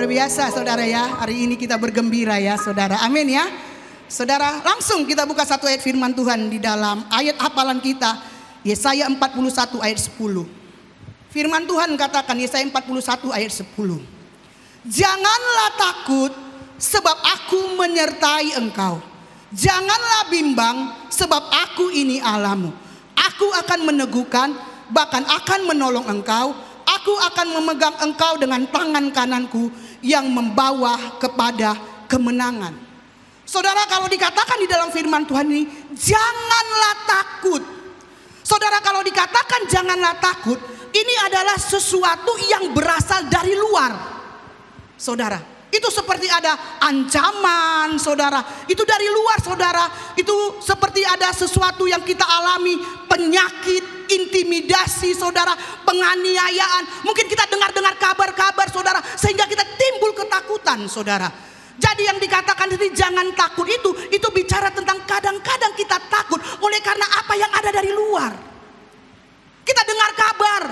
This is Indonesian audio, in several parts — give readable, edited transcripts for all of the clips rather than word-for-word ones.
Luar biasa saudara ya, hari ini kita bergembira ya saudara, amin ya. Saudara, langsung kita buka satu ayat firman Tuhan di dalam ayat hafalan kita, Yesaya 41 ayat 10. Firman Tuhan katakan, Yesaya 41 ayat 10. Janganlah takut sebab aku menyertai engkau. Janganlah bimbang sebab aku ini Allahmu. Aku akan meneguhkan, bahkan akan menolong engkau. Aku akan memegang engkau dengan tangan kananku yang membawa kepada kemenangan. Saudara, kalau dikatakan di dalam firman Tuhan ini, janganlah takut. Saudara, kalau dikatakan janganlah takut, ini adalah sesuatu yang berasal dari luar. Saudara, itu seperti ada ancaman, saudara. Itu dari luar, saudara. Itu seperti ada sesuatu yang kita alami, penyakit, intimidasi, saudara, penganiayaan. Mungkin kita dengar-dengar kabar-kabar, saudara, sehingga kita timbul ketakutan, saudara. Jadi yang dikatakan ini jangan takut itu bicara tentang kadang-kadang kita takut oleh karena apa yang ada dari luar. Kita dengar kabar,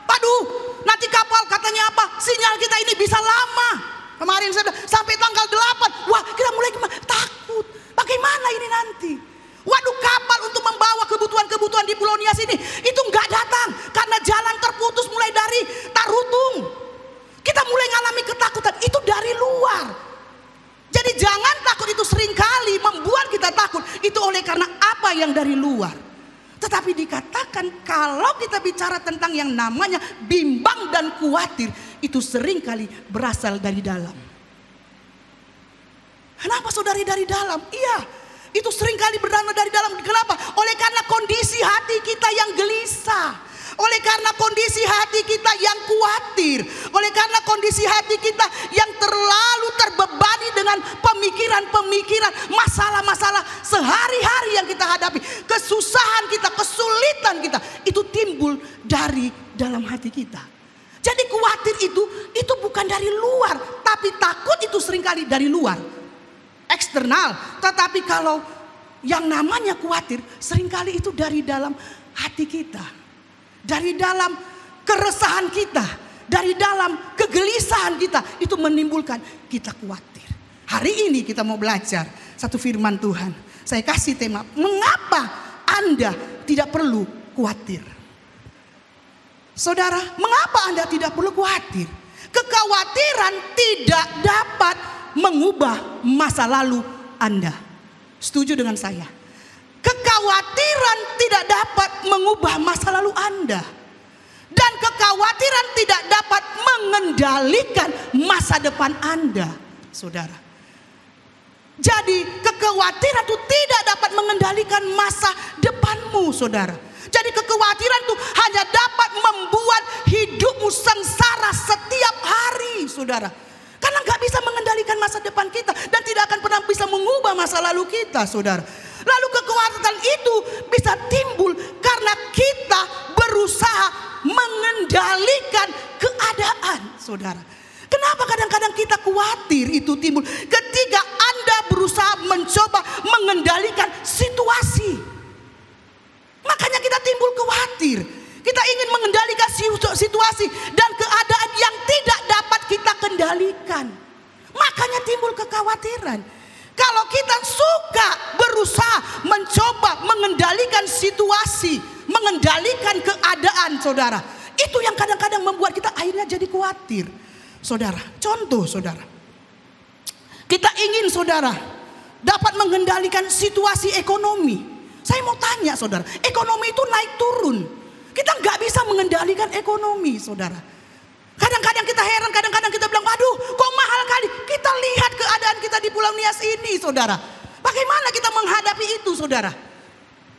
waduh, nanti kapal katanya apa? Sinyal kita ini bisa lama. Kemarin sampai tanggal 8, wah kita mulai takut. Bagaimana ini nanti? Waduh, kapal untuk membawa kebutuhan-kebutuhan di Pulau Nias ini itu nggak datang karena jalan terputus mulai dari Tarutung. Kita mulai mengalami ketakutan itu dari luar. Jadi jangan takut, itu seringkali membuat kita takut itu oleh karena apa yang dari luar. Tetapi dikatakan kalau kita bicara tentang yang namanya bimbang dan khawatir, itu seringkali berasal dari dalam. Kenapa saudari dari dalam? Iya, itu seringkali berasal dari dalam. Kenapa? Oleh karena kondisi hati kita yang gelisah. Oleh karena kondisi hati kita yang khawatir. Oleh karena kondisi hati kita yang terlalu terbebani dengan pemikiran-pemikiran, masalah-masalah sehari-hari yang kita hadapi. Kesusahan kita, kesulitan kita, itu timbul dari dalam hati kita. Jadi khawatir itu bukan dari luar, tapi takut itu seringkali dari luar, eksternal. Tetapi kalau yang namanya khawatir seringkali itu dari dalam hati kita, dari dalam keresahan kita, dari dalam kegelisahan kita, itu menimbulkan kita khawatir. Hari ini kita mau belajar satu firman Tuhan. Saya kasih tema, mengapa Anda tidak perlu khawatir. Saudara, mengapa Anda tidak perlu khawatir? Kekhawatiran tidak dapat mengubah masa lalu Anda. Setuju dengan saya? Kekhawatiran tidak dapat mengubah masa lalu Anda. Dan kekhawatiran tidak dapat mengendalikan masa depan Anda, saudara. Jadi kekhawatiran itu tidak dapat mengendalikan masa depanmu, saudara. Jadi kekhawatiran itu hanya dapat membuat hidupmu sengsara setiap hari, saudara. Karena nggak bisa mengendalikan masa depan kita dan tidak akan pernah bisa mengubah masa lalu kita, saudara. Lalu kekhawatiran itu bisa timbul karena kita berusaha mengendalikan keadaan, saudara. Kenapa kadang-kadang kita khawatir itu timbul? Ketika Anda berusaha mencoba mengendalikan situasi. Makanya kita timbul khawatir. Kita ingin mengendalikan situasi dan keadaan yang tidak dapat kita kendalikan. Makanya timbul kekhawatiran. Kalau kita suka berusaha mencoba mengendalikan situasi, mengendalikan keadaan, saudara, itu yang kadang-kadang membuat kita akhirnya jadi khawatir. Saudara, contoh saudara, kita ingin saudara dapat mengendalikan situasi ekonomi. Saya mau tanya saudara, ekonomi itu naik turun. Kita nggak bisa mengendalikan ekonomi, saudara. Kadang-kadang kita heran, kadang-kadang kita bilang, waduh kok mahal kali. Kita lihat keadaan kita di Pulau Nias ini, saudara. Bagaimana kita menghadapi itu, saudara?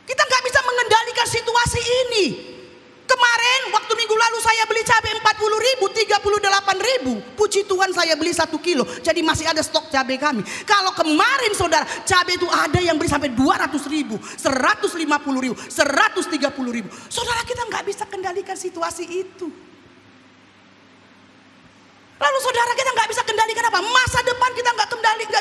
Kita nggak bisa mengendalikan situasi ini. Kemarin waktu minggu lalu saya beli cabai 40.000, 38.000. Puji Tuhan saya beli 1 kilo. Jadi masih ada stok cabai kami. Kalau kemarin saudara, cabai itu ada yang beli sampai 200.000, 150.000, 130.000. Saudara, kita nggak bisa kendalikan situasi itu. Lalu saudara, kita nggak bisa kendalikan apa? Masa depan kita nggak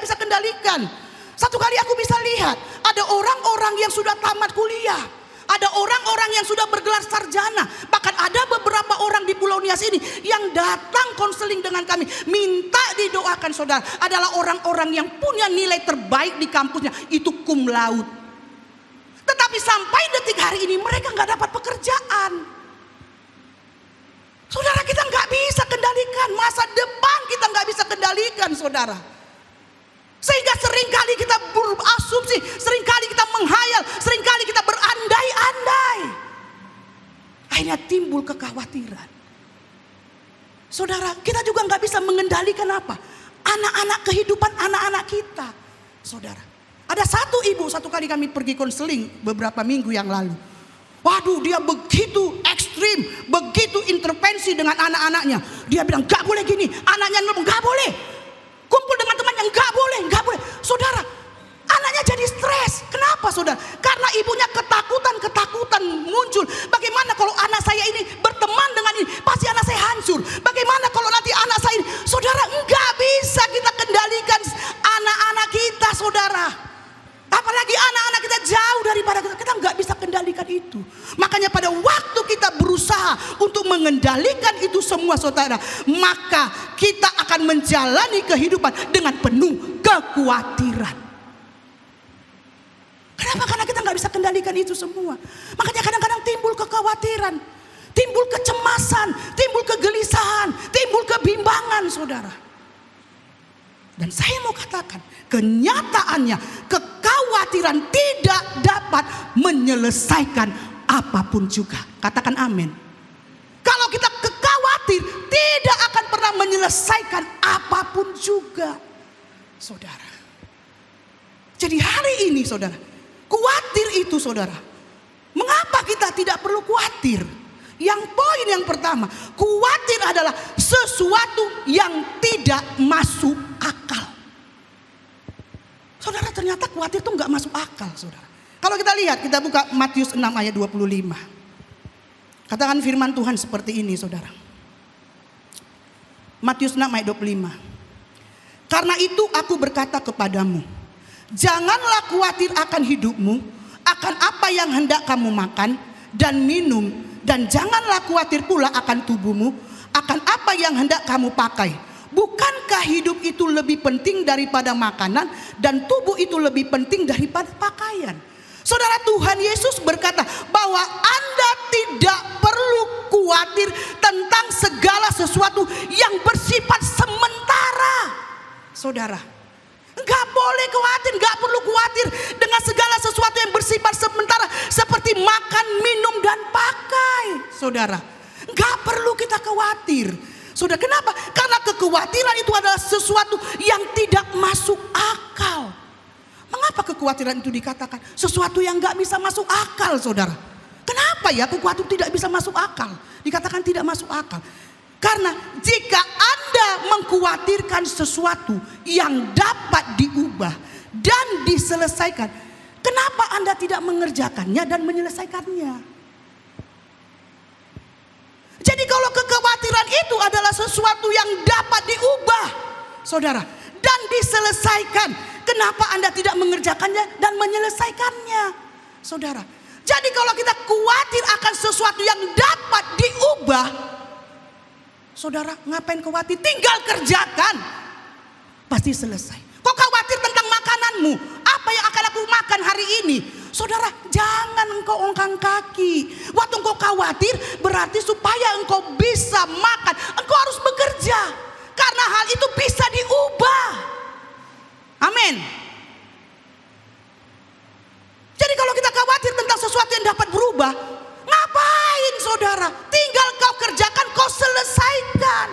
bisa kendalikan. Satu kali aku bisa lihat ada orang-orang yang sudah tamat kuliah, Ada orang-orang yang sudah bergelar sarjana. Bahkan ada beberapa orang di Pulau Nias ini yang datang konseling dengan kami, minta didoakan saudara. Adalah orang-orang yang punya nilai terbaik di kampusnya, itu cum laude. Tetapi sampai detik hari ini mereka nggak dapat pekerjaan. Saudara, kita nggak bisa kendalikan masa depan, kita nggak bisa kendalikan saudara. Sehingga seringkali kita berasumsi, seringkali kita menghayal, seringkali kita berandai-andai. Akhirnya timbul kekhawatiran. Saudara, kita juga nggak bisa mengendalikan apa? Anak-anak, kehidupan anak-anak kita. Saudara, ada satu ibu, satu kali kami pergi konseling beberapa minggu yang lalu. Waduh, dia begitu ekstrim, begitu intervensi dengan anak-anaknya. Dia bilang gak boleh gini, anaknya gak boleh. Kumpul dengan temannya gak boleh. Saudara, anaknya jadi stres. Kenapa saudara? Karena ibunya ketakutan muncul. Bagaimana kalau anak saya ini berteman dengan ini, pasti anak saya hancur. Bagaimana kalau nanti anak saya ini, saudara, enggak bisa kita kendalikan anak-anak kita saudara. Apalagi anak-anak kita jauh daripada kita nggak bisa kendalikan itu. Makanya pada waktu kita berusaha untuk mengendalikan itu semua saudara, maka kita akan menjalani kehidupan dengan penuh kekhawatiran. Kenapa? Karena kita nggak bisa kendalikan itu semua. Makanya kadang-kadang timbul kekhawatiran, timbul kecemasan, timbul kegelisahan, timbul kebimbangan saudara. Dan saya mau katakan, kenyataannya kekhawatiran tidak dapat menyelesaikan apapun juga. Katakan amin. Kalau kita khawatir, tidak akan pernah menyelesaikan apapun juga, saudara. Jadi hari ini saudara, khawatir itu saudara, mengapa kita tidak perlu khawatir? Yang poin yang pertama, khawatir adalah sesuatu yang tidak masuk akal. Saudara, ternyata khawatir itu nggak masuk akal saudara. Kalau kita lihat, kita buka Matius 6 ayat 25. Katakan firman Tuhan seperti ini saudara. Matius 6 ayat 25. Karena itu aku berkata kepadamu, janganlah khawatir akan hidupmu, akan apa yang hendak kamu makan dan minum. Dan janganlah khawatir pula akan tubuhmu, akan apa yang hendak kamu pakai. Bukankah hidup itu lebih penting daripada makanan, dan tubuh itu lebih penting daripada pakaian? Saudara, Tuhan Yesus berkata bahwa Anda tidak perlu khawatir tentang segala sesuatu yang bersifat sementara. Saudara, enggak boleh khawatir, enggak perlu khawatir dengan segala sesuatu yang bersifat sementara seperti makan, minum dan pakai. Saudara, enggak perlu kita khawatir. Saudara, kenapa? Karena kekhawatiran itu adalah sesuatu yang tidak masuk akal. Mengapa kekhawatiran itu dikatakan sesuatu yang enggak bisa masuk akal, saudara? Kenapa ya kekhawatiran tidak bisa masuk akal? Dikatakan tidak masuk akal. Karena jika Anda mengkhawatirkan sesuatu yang dapat diubah dan diselesaikan, kenapa Anda tidak mengerjakannya dan menyelesaikannya? Jadi kalau kekhawatiran itu adalah sesuatu yang dapat diubah, saudara, dan diselesaikan, kenapa Anda tidak mengerjakannya dan menyelesaikannya, saudara? Jadi kalau kita khawatir akan sesuatu yang dapat diubah, saudara, ngapain khawatir? Tinggal kerjakan, pasti selesai. Kok khawatir tentang makananmu? Apa yang akan aku makan hari ini? Saudara, jangan engkau ongkang kaki. Waktu engkau khawatir, berarti supaya engkau bisa makan, engkau harus bekerja. Karena hal itu bisa diubah. Amin. Jadi kalau kita khawatir tentang sesuatu yang dapat berubah, ngapain saudara? Tinggal kau kerjakan, kau selesaikan.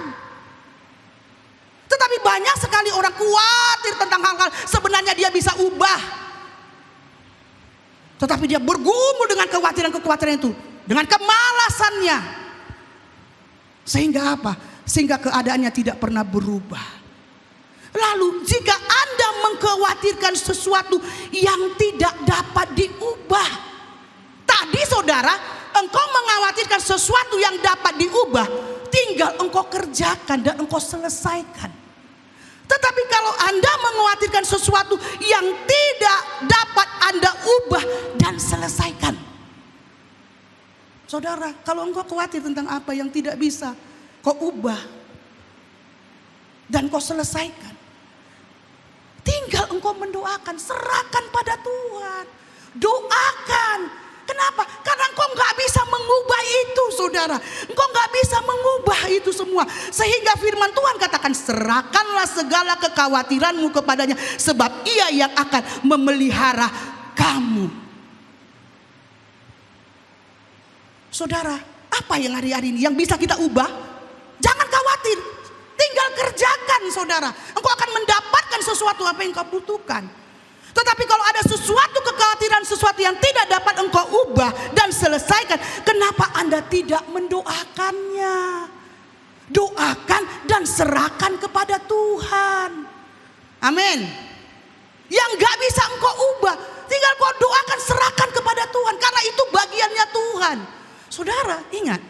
Tetapi banyak sekali orang khawatir tentang hal-hal sebenarnya dia bisa ubah. Tetapi dia bergumul dengan kekhawatiran-kekhawatiran itu, dengan kemalasannya. Sehingga apa? Sehingga keadaannya tidak pernah berubah. Lalu jika Anda mengkhawatirkan sesuatu yang tidak dapat diubah, tadi saudara, engkau mengkhawatirkan sesuatu yang dapat diubah, tinggal engkau kerjakan dan engkau selesaikan. Tetapi kalau Anda mengkhawatirkan sesuatu yang tidak dapat Anda ubah dan selesaikan, Saudara, kalau engkau khawatir tentang apa yang tidak bisa kau ubah dan kau selesaikan, tinggal engkau mendoakan, serahkan pada Tuhan. Doakan. Kenapa? Karena engkau gak bisa mengubah itu, saudara. Engkau gak bisa mengubah itu semua. Sehingga firman Tuhan katakan, serahkanlah segala kekhawatiranmu kepadanya, sebab ia yang akan memelihara kamu. Saudara, apa yang hari-hari ini yang bisa kita ubah? Jangan khawatir. Tinggal kerjakan, saudara. Engkau akan mendapatkan sesuatu apa yang kau butuhkan. Tetapi kalau ada sesuatu kekhawatiran, sesuatu yang tidak dapat engkau ubah dan selesaikan, kenapa Anda tidak mendoakannya? Doakan dan serahkan kepada Tuhan. Amin. Yang gak bisa engkau ubah, tinggal kau doakan, serahkan kepada Tuhan. Karena itu bagiannya Tuhan. Saudara, ingat.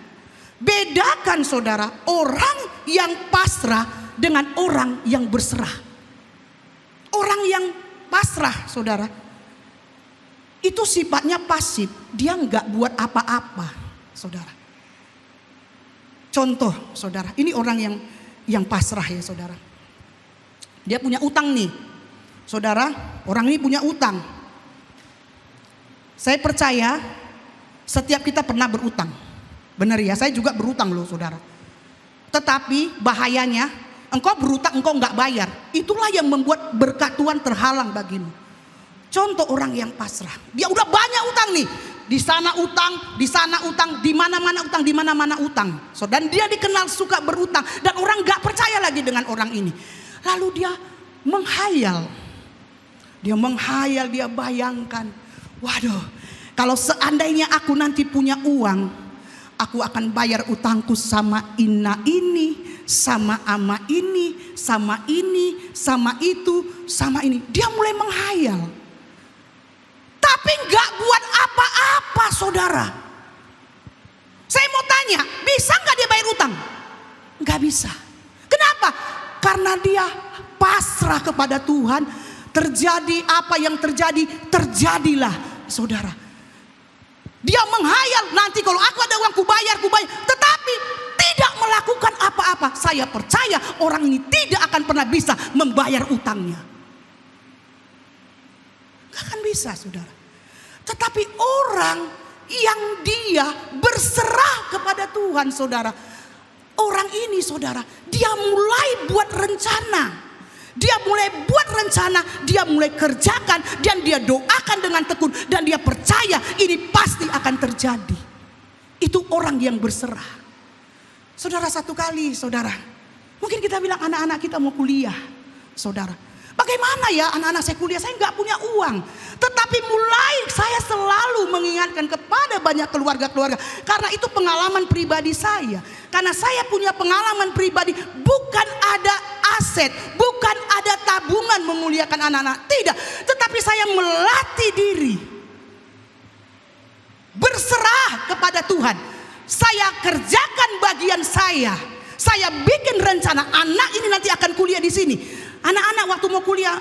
Bedakan, saudara, orang yang pasrah dengan orang yang berserah. Orang yang pasrah, saudara, itu sifatnya pasif. Dia nggak buat apa-apa, saudara. Contoh, saudara, ini orang yang pasrah ya, saudara. Dia punya utang nih, saudara. Orang ini punya utang. Saya percaya setiap kita pernah berutang. Benar ya, saya juga berutang loh, saudara. Tetapi bahayanya, engkau berutang, engkau nggak bayar. Itulah yang membuat berkat Tuhan terhalang bagimu. Contoh orang yang pasrah, dia udah banyak utang nih. Di sana utang, di sana utang, di mana-mana utang, di mana-mana utang. So, dan dia dikenal suka berutang, dan orang nggak percaya lagi dengan orang ini. Lalu dia menghayal. Dia bayangkan, waduh, kalau seandainya aku nanti punya uang, aku akan bayar utangku sama Ina ini, sama Ama ini, sama ini, sama itu, sama ini. Dia mulai menghayal. Tapi gak buat apa-apa, saudara. Saya mau tanya, bisa gak dia bayar utang? Gak bisa. Kenapa? Karena dia pasrah kepada Tuhan. Terjadi apa yang terjadi, terjadilah, saudara. Dia menghayal, nanti kalau aku ada uang ku bayar. Tetapi tidak melakukan apa-apa. Saya percaya orang ini tidak akan pernah bisa membayar utangnya. Gak akan bisa, saudara. Tetapi orang yang dia berserah kepada Tuhan, saudara. Orang ini, saudara, dia mulai buat rencana. Dia mulai buat rencana, dia mulai kerjakan, dan dia doakan dengan tekun, dan dia percaya ini pasti akan terjadi. Itu orang yang berserah. Saudara, satu kali, saudara, mungkin kita bilang anak-anak kita mau kuliah, saudara. Bagaimana ya anak-anak saya kuliah, saya nggak punya uang. Tetapi mulai saya selalu mengingatkan kepada banyak keluarga-keluarga. Karena itu pengalaman pribadi saya. Karena saya punya pengalaman pribadi, bukan ada aset, bukan ada tabungan memuliakan anak-anak. Tidak, tetapi saya melatih diri. Berserah kepada Tuhan. Saya kerjakan bagian saya. Saya bikin rencana, anak ini nanti akan kuliah di sini. Anak-anak waktu mau kuliah,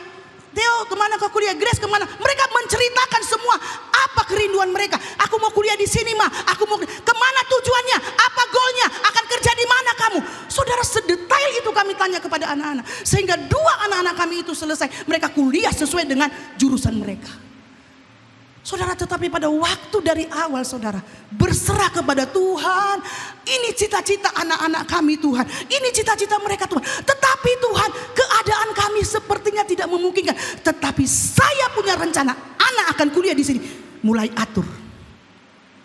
Theo kemana kau kuliah, Grace kemana? Mereka menceritakan semua apa kerinduan mereka. Aku mau kuliah di sini mah, aku mau kemana tujuannya, apa goalnya, akan kerja di mana kamu? Saudara, sedetail itu kami tanya kepada anak-anak. Sehingga dua anak-anak kami itu selesai, mereka kuliah sesuai dengan jurusan mereka. Saudara, tetapi pada waktu dari awal, saudara, berserah kepada Tuhan. Ini cita-cita anak-anak kami, Tuhan. Ini cita-cita mereka, Tuhan. Tetapi Tuhan, keadaan kami sepertinya tidak memungkinkan. Tetapi saya punya rencana, anak akan kuliah di sini. Mulai atur,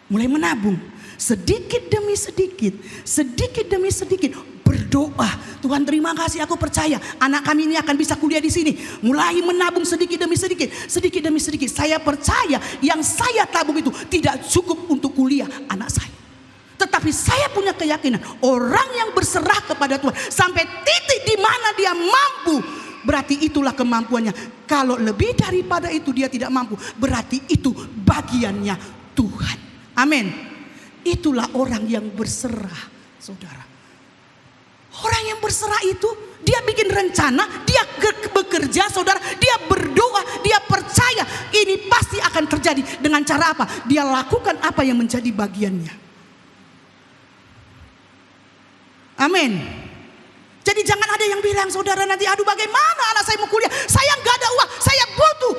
mulai menabung, sedikit demi sedikit, sedikit demi sedikit. Berdoa, Tuhan terima kasih, aku percaya anak kami ini akan bisa kuliah di sini. Mulai menabung sedikit demi sedikit, sedikit demi sedikit. Saya percaya yang saya tabung itu tidak cukup untuk kuliah anak saya. Tetapi saya punya keyakinan orang yang berserah kepada Tuhan sampai titik di mana dia mampu, berarti itulah kemampuannya. Kalau lebih daripada itu dia tidak mampu, berarti itu bagiannya Tuhan. Amin. Itulah orang yang berserah, saudara. Orang yang berserah itu, dia bikin rencana, dia bekerja, saudara, dia berdoa, dia percaya ini pasti akan terjadi. Dengan cara apa? Dia lakukan apa yang menjadi bagiannya. Amin. Jadi jangan ada yang bilang saudara nanti, aduh bagaimana anak saya mau kuliah, saya nggak ada uang, saya butuh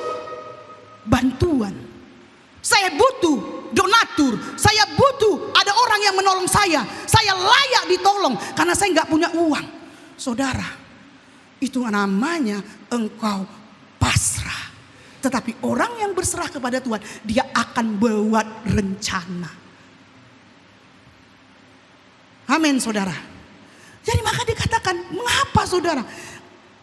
bantuan, saya butuh donatur, saya butuh ada orang yang menolong saya layak ditolong karena saya nggak punya uang. Saudara, itu namanya engkau pasrah. Tetapi orang yang berserah kepada Tuhan, dia akan buat rencana. Amin saudara. Jadi maka dikatakan, mengapa saudara?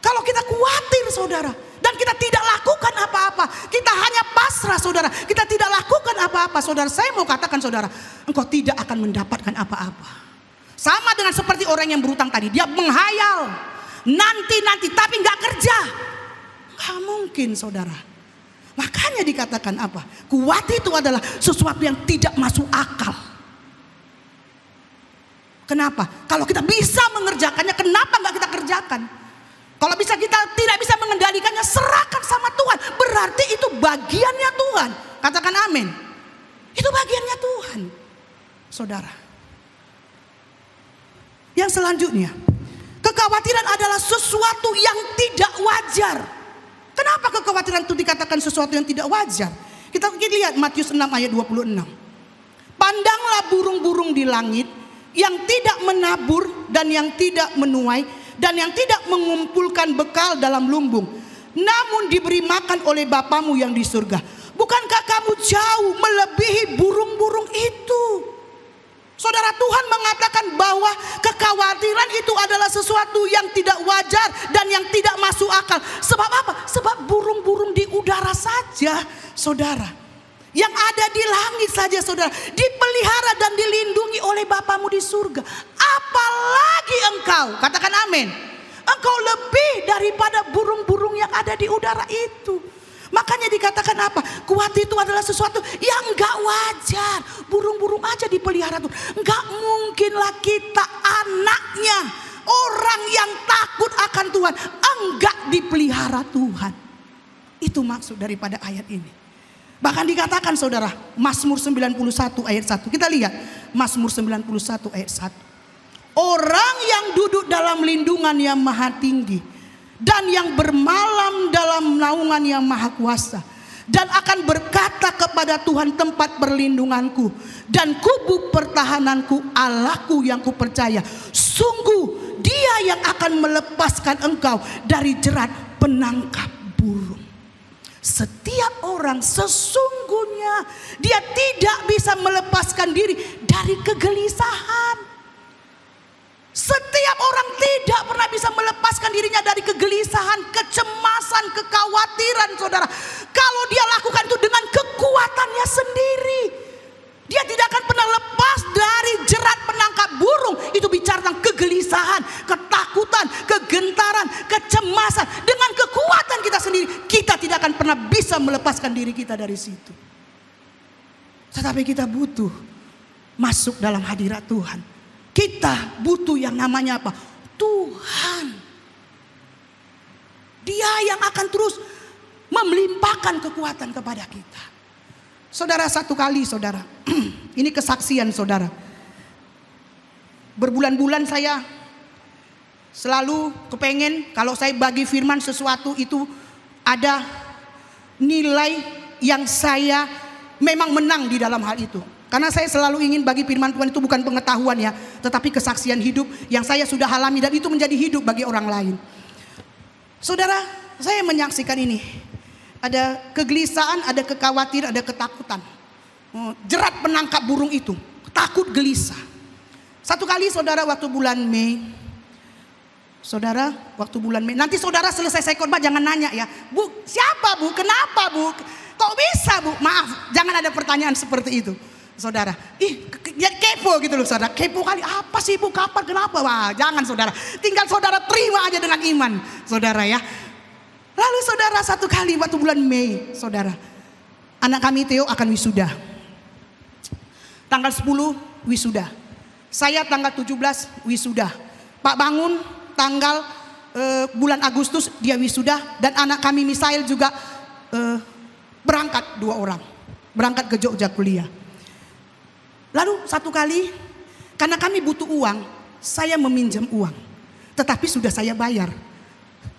Kalau kita khawatir saudara, dan kita tidak lakukan apa-apa, kita hanya pasrah saudara, kita tidak lakukan apa-apa saudara. Saya mau katakan saudara, engkau tidak akan mendapatkan apa-apa. Sama dengan seperti orang yang berutang tadi, dia menghayal nanti tapi nggak kerja. Nggak mungkin saudara. Makanya dikatakan apa? Khawatir itu adalah sesuatu yang tidak masuk akal. Kenapa? Kalau kita bisa mengerjakannya, kenapa nggak kita kerjakan? Kalau kita tidak bisa mengendalikannya, serahkan sama Tuhan. Berarti itu bagiannya Tuhan. Katakan amin. Itu bagiannya Tuhan. Saudara. Yang selanjutnya, kekhawatiran adalah sesuatu yang tidak wajar. Kenapa kekhawatiran itu dikatakan sesuatu yang tidak wajar? Kita lihat Matius 6 ayat 26. Pandanglah burung-burung di langit, yang tidak menabur dan yang tidak menuai dan yang tidak mengumpulkan bekal dalam lumbung, namun diberi makan oleh Bapamu yang di surga. Bukankah kamu jauh melebihi burung-burung itu? Saudara, Tuhan mengatakan bahwa kekhawatiran itu adalah sesuatu yang tidak wajar dan yang tidak masuk akal. Sebab apa? Sebab burung-burung di udara saja saudara, yang ada di langit saja saudara, dipelihara dan dilindungi oleh Bapamu di surga. Apalagi engkau, katakan amin, engkau lebih daripada burung-burung yang ada di udara itu. Makanya dikatakan apa? Khawatir itu adalah sesuatu yang enggak wajar. Burung-burung aja dipelihara tuh. Enggak mungkinlah kita anaknya, orang yang takut akan Tuhan, enggak dipelihara Tuhan. Itu maksud daripada ayat ini. Bahkan dikatakan saudara, Mazmur 91 ayat 1. Kita lihat Mazmur 91 ayat 1. Orang yang duduk dalam lindungan yang maha tinggi dan yang bermalam dalam naungan yang maha kuasa, dan akan berkata kepada Tuhan tempat perlindunganku dan kubu pertahananku, Allahku yang kupercaya, sungguh Dia yang akan melepaskan engkau dari jerat penangkap burung. Setiap orang sesungguhnya dia tidak bisa melepaskan diri dari kegelisahan. Setiap orang tidak pernah bisa melepaskan dirinya dari kegelisahan, kecemasan, kekhawatiran saudara. Kalau dia lakukan itu dengan kekuatannya sendiri, dia tidak akan pernah lepas dari jerat penangkap burung. Itu bicara tentang kegelisahan, ketakutan, kegentaran, kecemasan. Dengan kekuatan kita sendiri, kita tidak akan pernah bisa melepaskan diri kita dari situ. Tetapi kita butuh masuk dalam hadirat Tuhan. Kita butuh yang namanya apa? Tuhan. Dia yang akan terus melimpahkan kekuatan kepada kita. Saudara, satu kali saudara, ini kesaksian saudara. Berbulan-bulan saya selalu kepengen kalau saya bagi firman sesuatu itu ada nilai yang saya memang menang di dalam hal itu. Karena saya selalu ingin bagi firman Tuhan itu bukan pengetahuan ya, tetapi kesaksian hidup yang saya sudah alami dan itu menjadi hidup bagi orang lain. Saudara, saya menyaksikan ini. Ada kegelisahan, ada kekhawatiran, ada ketakutan. Jerat penangkap burung itu, takut gelisah. Satu kali saudara waktu bulan Mei, nanti saudara selesai saya khotbah jangan nanya ya, Bu siapa Bu, kenapa Bu, kok bisa Bu, maaf jangan ada pertanyaan seperti itu. Saudara, kepo gitu loh saudara, kepo kali apa sih Bu, kapan, kenapa? Wah jangan saudara, tinggal saudara terima aja dengan iman saudara ya. Lalu saudara satu kali waktu bulan Mei saudara, anak kami Theo akan wisuda. Tanggal 10 wisuda, saya tanggal 17 wisuda. Pak Bangun tanggal bulan Agustus dia wisuda. Dan anak kami Misael juga berangkat 2 orang, berangkat ke Jogja kuliah. Lalu satu kali karena kami butuh uang, saya meminjam uang, tetapi sudah saya bayar.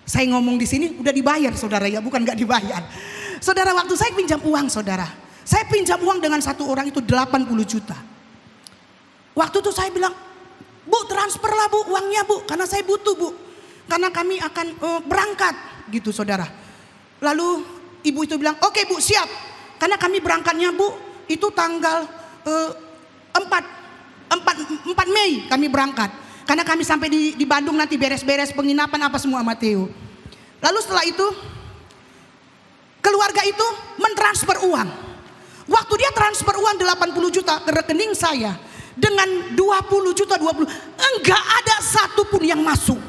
Saya ngomong di sini udah dibayar saudara ya, bukan gak dibayar. Saudara, waktu saya pinjam uang saudara, saya pinjam uang dengan satu orang itu 80 juta. Waktu itu saya bilang, Bu transfer lah Bu uangnya Bu, karena saya butuh Bu, karena kami akan berangkat gitu saudara. Lalu ibu itu bilang, oke Bu siap, karena kami berangkatnya Bu itu tanggal 4 Mei kami berangkat. Karena kami sampai di Bandung nanti beres-beres penginapan apa semua sama Theo. Lalu setelah itu keluarga itu mentransfer uang. Waktu dia transfer uang 80 juta ke rekening saya dengan 20 juta, enggak ada satupun yang masuk.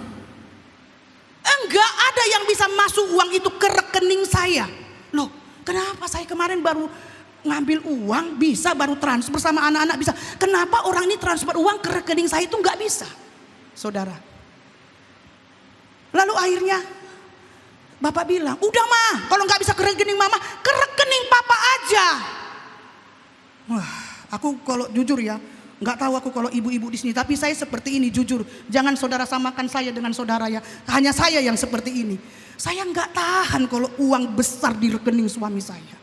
Enggak ada yang bisa masuk uang itu ke rekening saya. Loh, kenapa saya kemarin baru ngambil uang bisa, baru transfer sama anak-anak bisa. Kenapa orang ini transfer uang ke rekening saya itu enggak bisa, saudara. Lalu akhirnya Bapak bilang, udah mah, kalau nggak bisa ke rekening mama, ke rekening papa aja. Wah, aku kalau jujur ya, nggak tahu aku kalau ibu-ibu di sini, tapi saya seperti ini jujur. Jangan saudara samakan saya dengan saudara ya. Hanya saya yang seperti ini. Saya nggak tahan kalau uang besar di rekening suami saya.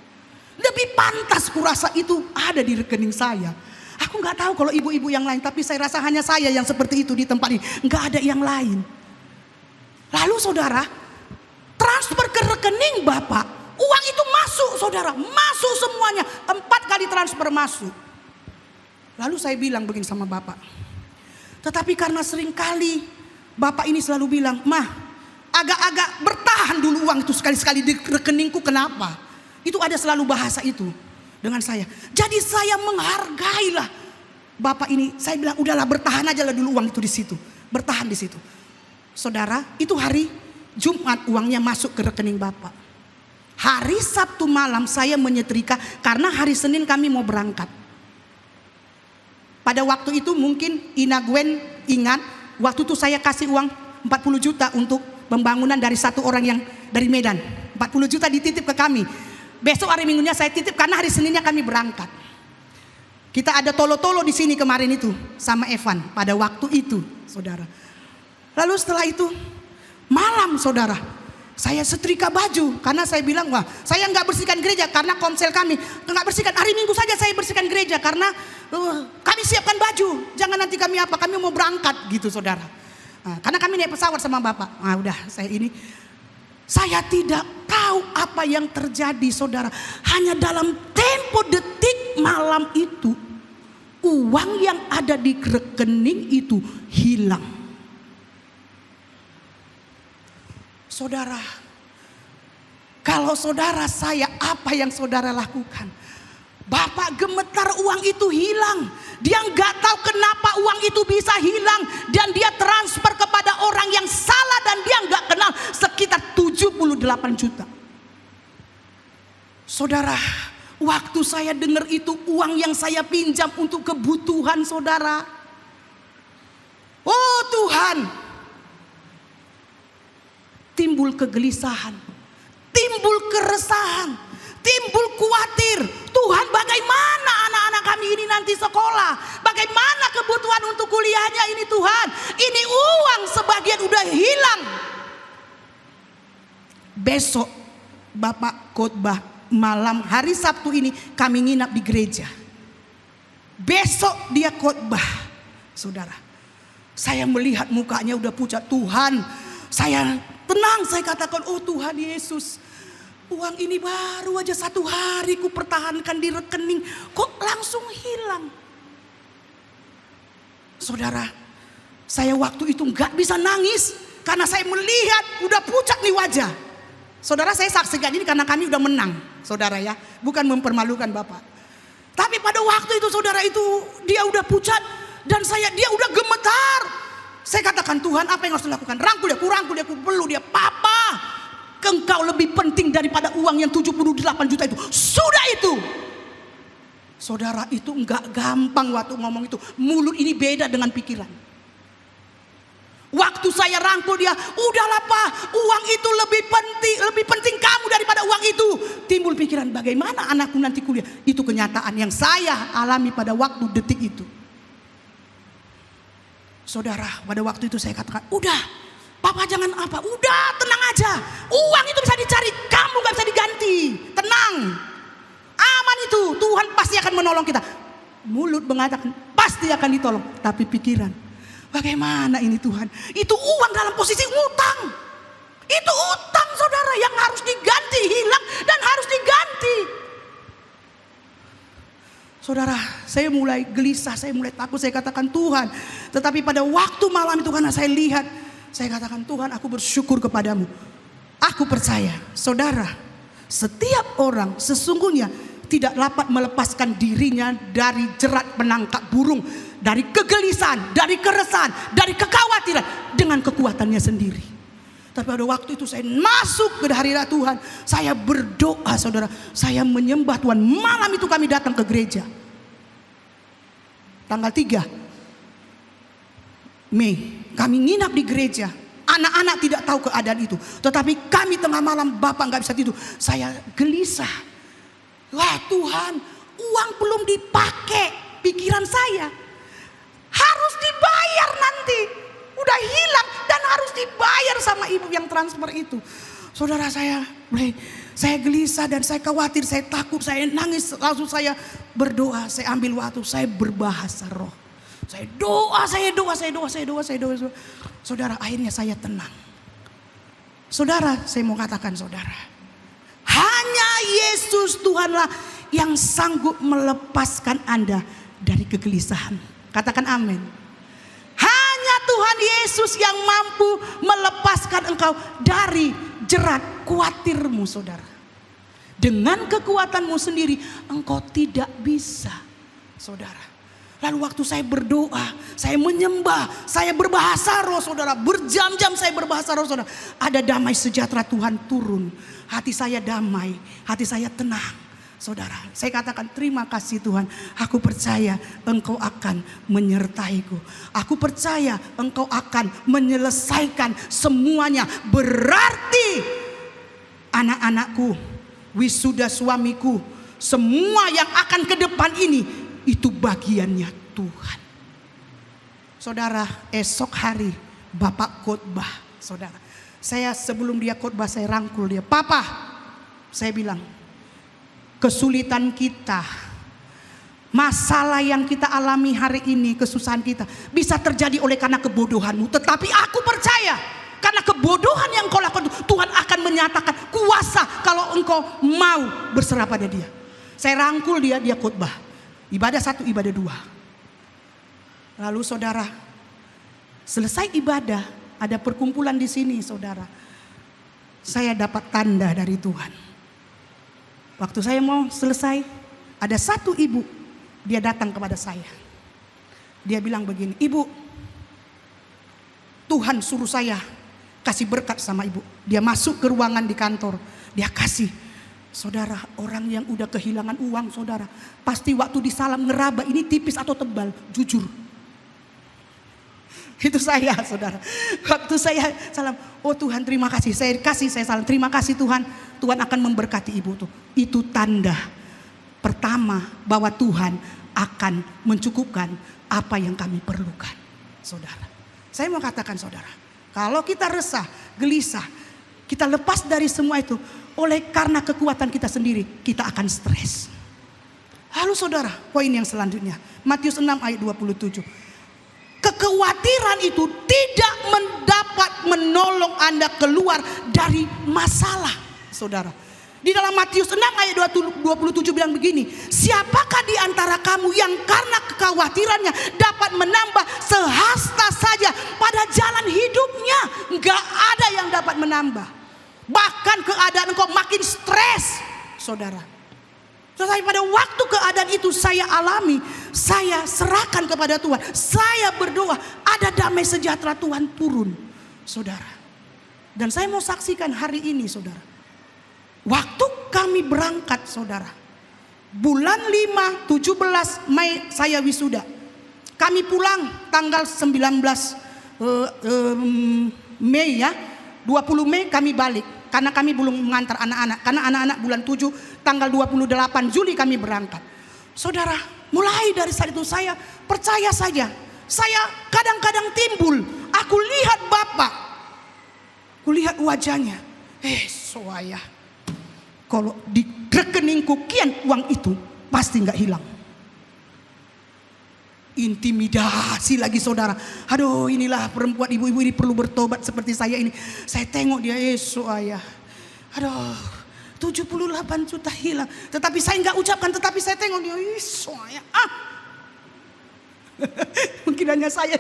Lebih pantas kurasa itu ada di rekening saya. Aku nggak tahu kalau ibu-ibu yang lain, tapi saya rasa hanya saya yang seperti itu di tempat ini. Nggak ada yang lain. Lalu saudara, transfer ke rekening Bapak, uang itu masuk saudara, masuk semuanya, 4 kali transfer masuk. Lalu saya bilang begini sama Bapak, tetapi karena sering kali Bapak ini selalu bilang, mah agak-agak bertahan dulu uang itu sekali-sekali di rekeningku, kenapa? Itu ada selalu bahasa itu dengan saya. Jadi saya menghargailah Bapak ini. Saya bilang udahlah bertahan aja lah dulu uang itu di situ, bertahan di situ. Saudara, itu hari Jumat uangnya masuk ke rekening Bapak. Hari Sabtu malam saya menyetrika karena hari Senin kami mau berangkat. Pada waktu itu mungkin Ina Gwen ingat, waktu itu saya kasih uang 40 juta untuk pembangunan dari satu orang yang dari Medan. 40 juta dititip ke kami. Besok hari Minggunya saya titip karena hari Seninnya kami berangkat. Kita ada tolo-tolo di sini kemarin itu sama Evan pada waktu itu, saudara. Lalu setelah itu malam saudara, saya setrika baju karena saya bilang, wah saya nggak bersihkan gereja karena konsel kami nggak bersihkan, hari Minggu saja saya bersihkan gereja karena kami siapkan baju, jangan nanti kami mau berangkat gitu saudara. Karena kami naik pesawat sama Bapak. Udah saya tidak tahu apa yang terjadi saudara. Hanya dalam tempo detik malam itu uang yang ada di rekening itu hilang. Saudara, kalau saudara saya, apa yang saudara lakukan? Bapak gemetar uang itu hilang. Dia nggak tahu kenapa uang itu bisa hilang. Dan dia transfer kepada orang yang salah dan dia nggak kenal, sekitar 78 juta. Saudara, waktu saya dengar itu uang yang saya pinjam untuk kebutuhan saudara. Oh Tuhan, timbul kegelisahan, timbul keresahan, timbul khawatir. Tuhan, bagaimana anak-anak kami ini nanti sekolah? Bagaimana kebutuhan untuk kuliahnya ini Tuhan? Ini uang sebagian udah hilang. Besok Bapak khotbah malam hari Sabtu ini kami nginap di gereja. Besok dia khotbah, saudara. Saya melihat mukanya udah pucat. Tuhan, saya tenang, saya katakan, oh Tuhan Yesus, uang ini baru aja 1 hari ku pertahankan di rekening, kok langsung hilang. Saudara, saya waktu itu gak bisa nangis karena saya melihat udah pucat nih wajah. Saudara, saya saksikan ini karena kami udah menang, saudara ya, bukan mempermalukan Bapak. Tapi pada waktu itu saudara itu dia udah pucat dan dia udah gemetar. Saya katakan, Tuhan, apa yang harus dilakukan? Rangkul dia, ku peluk dia. Papa, engkau lebih penting daripada uang yang 78 juta itu. Sudah itu. Saudara, itu enggak gampang waktu ngomong itu. Mulut ini beda dengan pikiran. Waktu saya rangkul dia, udahlah Pak, uang itu lebih penting kamu daripada uang itu. Timbul pikiran, bagaimana anakku nanti kuliah? Itu kenyataan yang saya alami pada waktu detik itu. Saudara, pada waktu itu saya katakan, udah papa jangan apa, udah tenang aja. Uang itu bisa dicari, kamu gak bisa diganti. Tenang, aman itu, Tuhan pasti akan menolong kita. Mulut mengatakan pasti akan ditolong, tapi pikiran, bagaimana ini Tuhan? Itu uang dalam posisi utang. Itu utang saudara yang harus diganti, hilang dan harus diganti. Saudara, saya mulai gelisah, saya mulai takut, saya katakan Tuhan. Tetapi pada waktu malam itu karena saya lihat, saya katakan Tuhan, aku bersyukur kepadamu. Aku percaya, saudara, setiap orang sesungguhnya tidak dapat melepaskan dirinya dari jerat penangkap burung, dari kegelisahan, dari keresahan, dari kekhawatiran dengan kekuatannya sendiri. Tapi pada waktu itu saya masuk ke hadirat Tuhan, saya berdoa saudara, saya menyembah Tuhan. Malam itu kami datang ke gereja. Tanggal 3 Mei kami nginap di gereja. Anak-anak tidak tahu keadaan itu, tetapi kami tengah malam bapak gak bisa tidur. Saya gelisah. Wah Tuhan, uang belum dipakai. Pikiran saya harus dibayar nanti. Udah hilang dan harus dibayar sama ibu yang transfer itu. Saudara, saya gelisah dan saya khawatir, saya takut, saya nangis. Langsung saya berdoa, saya ambil waktu, saya berbahasa roh. Saya doa. Saudara, akhirnya saya tenang. Saudara, saya mau katakan saudara, hanya Yesus Tuhanlah yang sanggup melepaskan Anda dari kegelisahan. Katakan amin. Hanya Tuhan Yesus yang mampu melepaskan engkau dari jerat khawatirmu saudara. Dengan kekuatanmu sendiri engkau tidak bisa saudara. Lalu waktu saya berdoa, saya menyembah, saya berbahasa roh saudara. Berjam-jam saya berbahasa roh saudara. Ada damai sejahtera Tuhan turun. Hati saya damai, hati saya tenang. Saudara, saya katakan terima kasih Tuhan. Aku percaya engkau akan menyertaiku. Aku percaya engkau akan menyelesaikan semuanya. Berarti anak-anakku, wisuda suamiku, semua yang akan ke depan ini, itu bagiannya Tuhan. Saudara, esok hari Bapak khotbah. Saudara, saya sebelum dia khotbah saya rangkul dia. Papa, saya bilang, kesulitan kita, masalah yang kita alami hari ini, kesusahan kita bisa terjadi oleh karena kebodohanmu. Tetapi aku percaya karena kebodohan yang kau lakukan, Tuhan akan menyatakan kuasa kalau engkau mau berserah pada dia. Saya rangkul dia khotbah. Ibadah 1, ibadah 2. Lalu saudara, selesai ibadah, ada perkumpulan di sini saudara. Saya dapat tanda dari Tuhan. Waktu saya mau selesai, ada satu ibu, dia datang kepada saya. Dia bilang begini, ibu, Tuhan suruh saya kasih berkat sama ibu. Dia masuk ke ruangan di kantor, dia kasih. Saudara, orang yang udah kehilangan uang saudara, pasti waktu disalam ngeraba ini tipis atau tebal, jujur. Itu saya saudara. Waktu saya salam, oh Tuhan terima kasih. Saya salam, terima kasih Tuhan. Tuhan akan memberkati ibu tuh. Itu tanda pertama bahwa Tuhan akan mencukupkan apa yang kami perlukan. Saudara, saya mau katakan saudara, kalau kita resah, gelisah, kita lepas dari semua itu, oleh karena kekuatan kita sendiri, kita akan stres. Lalu saudara, poin yang selanjutnya, Matius 6 ayat 27. Kekhawatiran itu tidak mendapat menolong Anda keluar dari masalah. Saudara, di dalam Matius 6 ayat 27 bilang begini, siapakah di antara kamu yang karena kekhawatirannya dapat menambah sehasta saja pada jalan hidupnya? Enggak ada yang dapat menambah. Bahkan keadaan engkau makin stres saudara. Tetapi pada waktu keadaan itu saya alami, saya serahkan kepada Tuhan, saya berdoa, ada damai sejahtera Tuhan turun saudara. Dan saya mau saksikan hari ini saudara, waktu kami berangkat saudara, bulan 5, 17 Mei saya wisuda. Kami pulang tanggal 19 Mei ya, 20 Mei kami balik. Karena kami belum mengantar anak-anak. Karena anak-anak bulan 7 tanggal 28 Juli kami berangkat. Saudara, mulai dari saat itu saya percaya saja. Saya kadang-kadang timbul, aku lihat Bapak, aku lihat wajahnya. Soaya, kalau di rekeningku kian uang itu pasti nggak hilang. Intimidasi lagi saudara. Aduh, inilah perempuan, ibu-ibu ini perlu bertobat seperti saya ini. Saya tengok dia, soaya. Aduh, 78 juta hilang. Tetapi saya nggak ucapkan, tetapi saya tengok dia, soaya. Mungkin hanya saya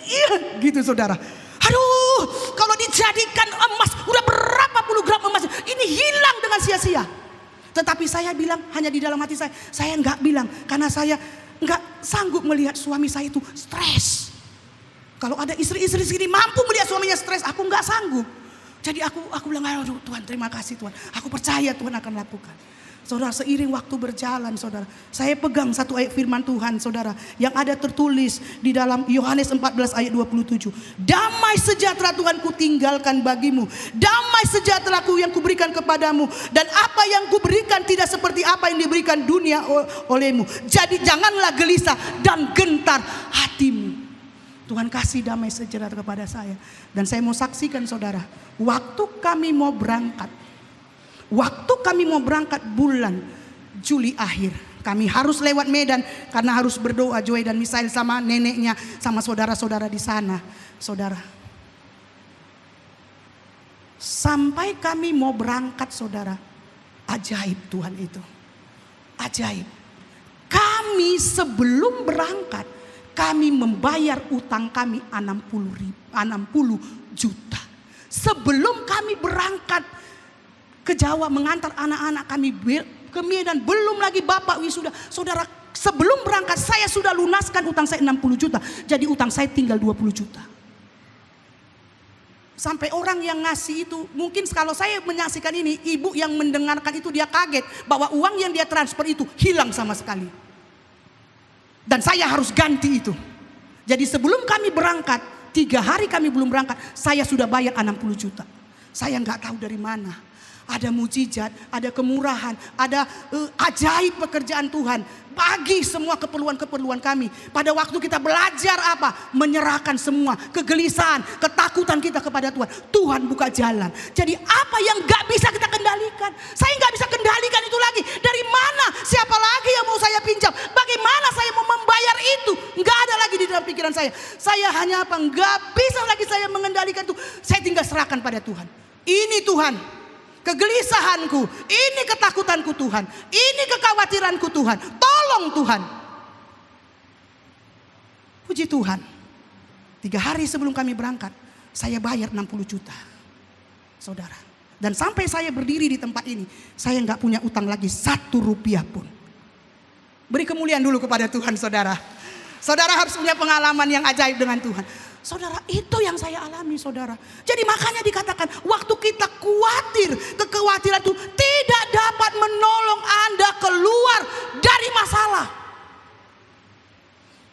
iya gitu saudara. Aduh, kalau dijadikan emas, udah berapa puluh gram emas, ini hilang dengan sia-sia. Tetapi saya bilang hanya di dalam hati saya nggak bilang karena saya nggak sanggup melihat suami saya itu stres. Kalau ada istri-istri segini mampu melihat suaminya stres, aku nggak sanggup. Jadi aku bilang, aduh Tuhan, terima kasih Tuhan. Aku percaya Tuhan akan lakukan. Saudara, seiring waktu berjalan saudara, saya pegang satu ayat firman Tuhan saudara, yang ada tertulis di dalam Yohanes 14 ayat 27. Damai sejahtera Tuhan ku tinggalkan bagimu, damai sejahteraku yang kuberikan kepadamu, dan apa yang kuberikan tidak seperti apa yang diberikan dunia olehmu. Jadi janganlah gelisah dan gentar hatimu. Tuhan kasih damai sejahtera kepada saya. Dan saya mau saksikan saudara, waktu kami mau berangkat bulan Juli akhir, kami harus lewat Medan karena harus berdoa Joy dan Misael sama neneknya, sama saudara-saudara di sana. Saudara, sampai kami mau berangkat saudara, ajaib Tuhan itu, ajaib. Kami sebelum berangkat, kami membayar utang kami 60 juta. Sebelum kami berangkat ke Jawa mengantar anak-anak kami ke Medan, belum lagi Bapak wisuda. Saudara, sebelum berangkat saya sudah lunaskan utang saya 60 juta. Jadi utang saya tinggal 20 juta. Sampai orang yang ngasih itu, mungkin kalau saya menyaksikan ini, ibu yang mendengarkan itu dia kaget bahwa uang yang dia transfer itu hilang sama sekali. Dan saya harus ganti itu. Jadi sebelum kami berangkat, 3 hari kami belum berangkat, saya sudah bayar 60 juta. Saya nggak tahu dari mana. Ada mujizat, ada kemurahan, ada ajaib pekerjaan Tuhan bagi semua keperluan-keperluan kami. Pada waktu kita belajar apa? Menyerahkan semua kegelisahan, ketakutan kita kepada Tuhan. Tuhan buka jalan. Jadi apa yang gak bisa kita kendalikan, saya gak bisa kendalikan itu lagi. Dari mana? Siapa lagi yang mau saya pinjam? Bagaimana saya mau membayar itu? Gak ada lagi di dalam pikiran saya. Saya hanya apa? Gak bisa lagi saya mengendalikan itu. Saya tinggal serahkan pada Tuhan. Ini Tuhan, kegelisahanku, ini ketakutanku Tuhan, ini kekhawatiranku Tuhan, tolong Tuhan. Puji Tuhan, 3 hari sebelum kami berangkat, saya bayar 60 juta. Saudara, dan sampai saya berdiri di tempat ini, saya nggak punya utang lagi 1 rupiah pun. Beri kemuliaan dulu kepada Tuhan saudara. Saudara harus punya pengalaman yang ajaib dengan Tuhan. Saudara, itu yang saya alami saudara. Jadi makanya dikatakan waktu kita khawatir, kekhawatiran itu tidak dapat menolong Anda keluar dari masalah.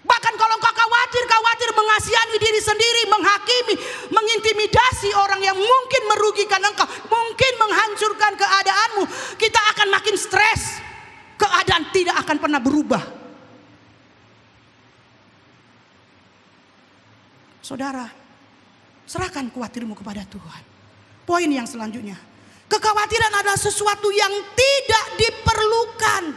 Bahkan kalau engkau khawatir mengasihani diri sendiri, menghakimi, mengintimidasi orang yang mungkin merugikan engkau, mungkin menghancurkan keadaanmu, kita akan makin stres. Keadaan tidak akan pernah berubah. Saudara, serahkan khawatirmu kepada Tuhan. Poin yang selanjutnya, kekhawatiran adalah sesuatu yang tidak diperlukan.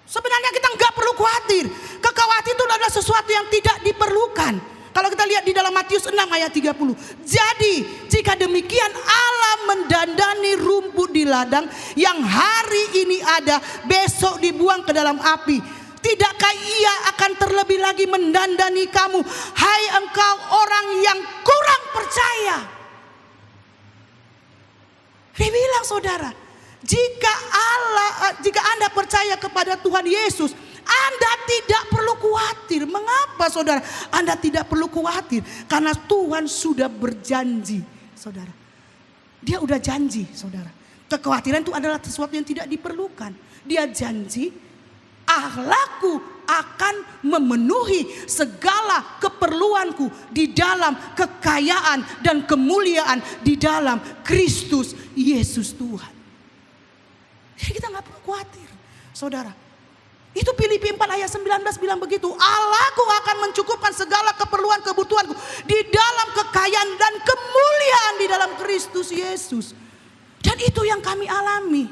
Sebenarnya kita nggak perlu khawatir. Kekhawatiran itu adalah sesuatu yang tidak diperlukan. Kalau kita lihat di dalam Matius 6 ayat 30. Jadi jika demikian Allah mendandani rumput di ladang yang hari ini ada, besok dibuang ke dalam api. Tidakkah ia akan terlebih lagi mendandani kamu, hai engkau orang yang kurang percaya? Dia bilang saudara, jika Anda percaya kepada Tuhan Yesus, Anda tidak perlu khawatir. Mengapa saudara? Anda tidak perlu khawatir karena Tuhan sudah berjanji, saudara. Dia udah janji, saudara. Kekhawatiran itu adalah sesuatu yang tidak diperlukan. Dia janji, Allahku akan memenuhi segala keperluanku di dalam kekayaan dan kemuliaan di dalam Kristus Yesus Tuhan. Jadi kita nggak perlu khawatir, saudara. Itu Filipi 4 ayat 19 bilang begitu. Allahku akan mencukupkan segala keperluan kebutuhanku di dalam kekayaan dan kemuliaan di dalam Kristus Yesus. Dan itu yang kami alami.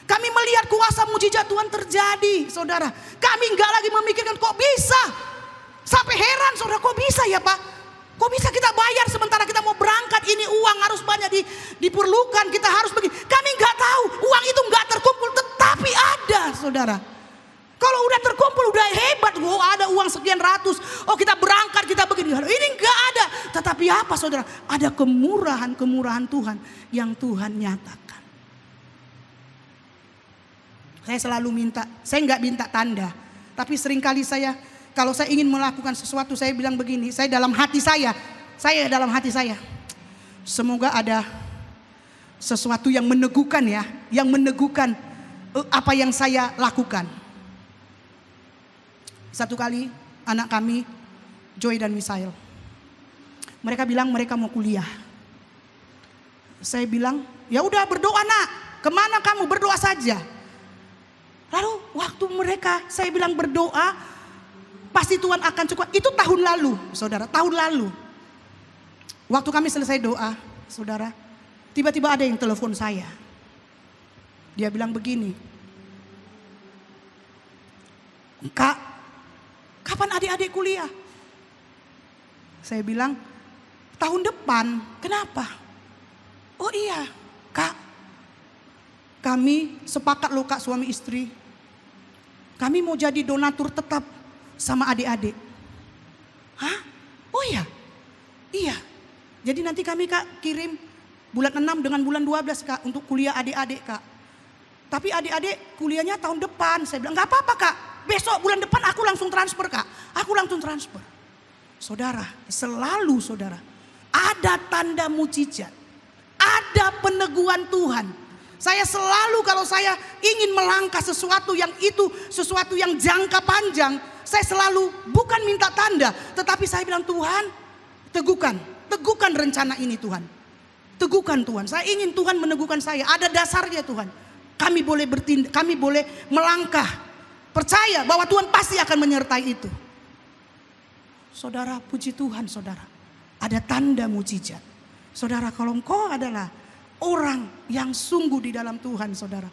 Kami melihat kuasa mujizat Tuhan terjadi, saudara. Kami enggak lagi memikirkan kok bisa. Sampai heran, saudara, kok bisa ya Pak? Kok bisa kita bayar sementara kita mau berangkat, ini uang harus banyak diperlukan, kita harus begini. Kami enggak tahu, uang itu enggak terkumpul, tetapi ada, saudara. Kalau udah terkumpul udah hebat, oh ada uang sekian ratus, oh kita berangkat, kita begini. Ini enggak ada, tetapi apa saudara? Ada kemurahan Tuhan yang Tuhan nyatakan. Saya selalu minta, saya enggak minta tanda, tapi seringkali saya, kalau saya ingin melakukan sesuatu, saya bilang begini, saya dalam hati saya semoga ada sesuatu yang meneguhkan ya, yang meneguhkan apa yang saya lakukan. Satu kali anak kami, Joy dan Misael, mereka bilang mereka mau kuliah. Saya bilang, ya udah berdoa nak, kemana kamu berdoa saja. Lalu waktu mereka, saya bilang berdoa, pasti Tuhan akan cukup. Itu tahun lalu, saudara, tahun lalu. Waktu kami selesai doa, saudara, tiba-tiba ada yang telepon saya. Dia bilang begini, Kak, kapan adik-adik kuliah? Saya bilang, tahun depan. Kenapa? Oh iya, Kak, kami sepakat loh Kak, suami istri. Kami mau jadi donatur tetap sama adik-adik. Hah? Oh iya? Iya. Jadi nanti kami Kak kirim bulan 6 dengan bulan 12 Kak untuk kuliah adik-adik Kak. Tapi adik-adik kuliahnya tahun depan. Saya bilang gak apa-apa Kak. Besok bulan depan aku langsung transfer Kak. Aku langsung transfer. Saudara, selalu saudara, ada tanda mujizat. Ada peneguhan Tuhan. Saya selalu kalau saya ingin melangkah sesuatu yang itu, sesuatu yang jangka panjang, saya selalu bukan minta tanda, tetapi saya bilang Tuhan, teguhkan rencana ini Tuhan. Teguhkan Tuhan. Saya ingin Tuhan meneguhkan saya. Ada dasarnya Tuhan. Kami boleh bertindak, kami boleh melangkah. Percaya bahwa Tuhan pasti akan menyertai itu. Saudara, puji Tuhan saudara. Ada tanda mujizat. Saudara, kalau engkau adalah orang yang sungguh di dalam Tuhan saudara.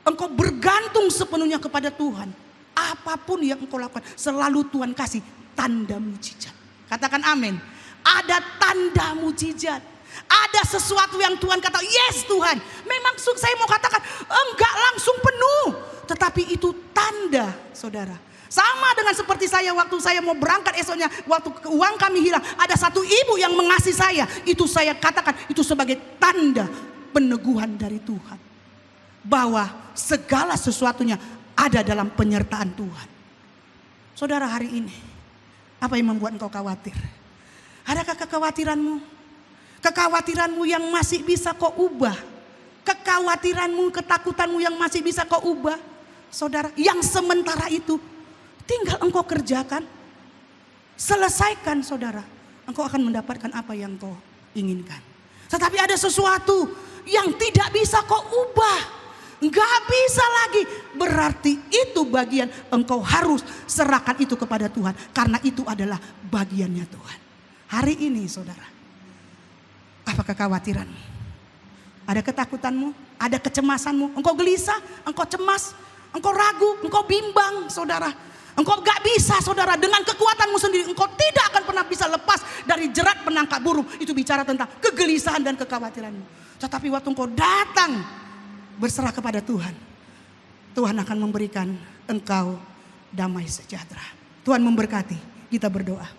Engkau bergantung sepenuhnya kepada Tuhan. Apapun yang engkau lakukan selalu Tuhan kasih tanda mujizat. Katakan amin. Ada tanda mujizat. Ada sesuatu yang Tuhan kata, yes Tuhan. Memang saya mau katakan enggak langsung penuh. Tetapi itu tanda saudara. Sama dengan seperti saya waktu saya mau berangkat esoknya, waktu uang kami hilang, ada satu ibu yang mengasihi saya. Itu saya katakan itu sebagai tanda peneguhan dari Tuhan. Bahwa segala sesuatunya ada dalam penyertaan Tuhan. Saudara, hari ini apa yang membuat engkau khawatir? Adakah kekhawatiranmu? Kekhawatiranmu yang masih bisa kau ubah. Kekhawatiranmu, ketakutanmu yang masih bisa kau ubah. Saudara, yang sementara itu tinggal engkau kerjakan. Selesaikan saudara. Engkau akan mendapatkan apa yang kau inginkan. Tetapi ada sesuatu yang tidak bisa kau ubah. Enggak bisa lagi. Berarti itu bagian engkau harus serahkan itu kepada Tuhan. Karena itu adalah bagiannya Tuhan. Hari ini saudara, apa kekhawatiranmu? Ada ketakutanmu? Ada kecemasanmu? Engkau gelisah? Engkau cemas? Engkau ragu? Engkau bimbang saudara? Engkau gak bisa saudara, dengan kekuatanmu sendiri engkau tidak akan pernah bisa lepas dari jerat penangkap burung. Itu bicara tentang kegelisahan dan kekhawatiranmu. Tetapi waktu engkau datang berserah kepada Tuhan, Tuhan akan memberikan engkau damai sejahtera. Tuhan memberkati. Kita berdoa.